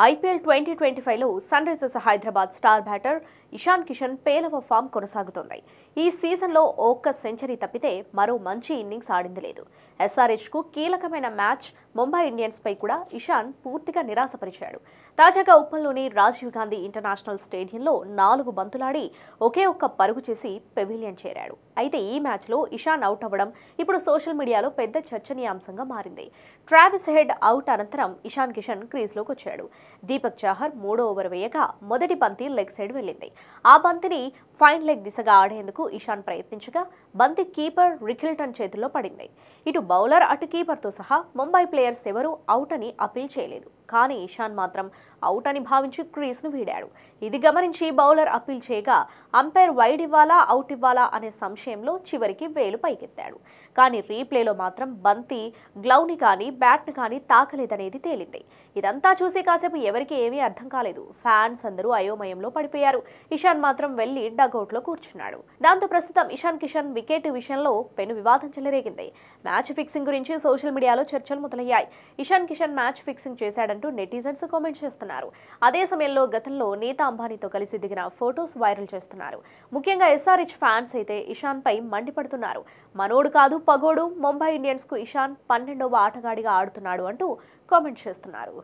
IPL 2025లో Sunrisers Hyderabad star batter Ishan Kishan పేలవ form కొనసాగుతోంది. ఈ సీజన్లో ఒక్క సెంచరీ తప్పితే మరో మంచి ఇన్నింగ్స్ ఆడింది లేదు. ఎస్ఆర్హెచ్కు కీలకమైన మ్యాచ్ ముంబై ఇండియన్స్ పై కూడా ఇషాన్ పూర్తిగా నిరాశపరిచాడు. తాజాగా ఉప్పల్లోని రాజీవ్ గాంధీ ఇంటర్నేషనల్ స్టేడియంలో 4 బంతులాడి ఒకే ఒక్క పరుగు చేసి పెవిలియన్ చేరాడు. అయితే ఈ మ్యాచ్లో ఇషాన్ అవుట్ అవ్వడం ఇప్పుడు సోషల్ మీడియాలో పెద్ద చర్చనీయాంశంగా మారింది. ట్రావిస్ హెడ్ అవుట్ అనంతరం ఇషాన్ కిషన్ క్రీజ్లోకి వచ్చాడు. దీపక్ చాహర్ 3వ ఓవర్ వేయగా మొదటి బంతి లెగ్ సైడ్ వెళ్ళింది. ఆ బంతిని ఫైన్ లెగ్ దిశగా ఆడేందుకు ఇషాన్ ప్రయత్నించగా బంతి కీపర్ రికిల్టన్ చేతుల్లో పడింది. ఇటు బౌలర్ అటు కీపర్తో సహా ముంబై ప్లేయర్స్ ఎవరూ అవుట్ అని అపీల్ చేయలేదు. కానీ ఇషాన్ మాత్రం అవుట్ అని భావించి క్రీజ్ను వీడాడు. ఇది గమనించి బౌలర్ అపీల్ చేయగా అంపైర్ వైడ్ ఇవ్వాలా అవుట్ ఇవ్వాలా అనే సంశయంలో చివరికి వేలు పైకెత్తాడు. కానీ రీప్లేలో మాత్రం బంతి గ్లౌని కానీ బ్యాట్ను కానీ తాకలేదనేది తేలింది. ఇదంతా చూసి కాసేపు ఎవరికి ఏమీ అర్థం కాలేదు. ఫ్యాన్స్ అందరూ అయోమయంలో పడిపోయారు. ఇషాన్ మాత్రం వెళ్లి డగౌట్లో కూర్చున్నాడు. దాంతో ప్రస్తుతం ఇషాన్ కిషన్ వికెట్ విషయంలో పెను వివాదం చెలరేగింది. మ్యాచ్ ఫిక్సింగ్ గురించి సోషల్ మీడియాలో చర్చలు మొదలయ్యాయి. ఇషాన్ కిషన్ మ్యాచ్ ఫిక్సింగ్ చేశాడంటూ నెటిజన్స్ కామెంట్ చేస్తున్నారు. అదే సమయంలో గతంలో నీతా అంబానీతో కలిసి దిగిన ఫొటోస్ వైరల్ చేస్తున్నారు. ముఖ్యంగా ఎస్ఆర్హెచ్ ఫ్యాన్స్ అయితే ఇషాన్ పై మండిపడుతున్నారు. మనోడు కాదు పగోడు, ముంబై ఇండియన్స్ కు ఇషాన్ 12వ ఆటగాడిగా ఆడుతున్నాడు అంటూ కామెంట్ చేస్తున్నారు.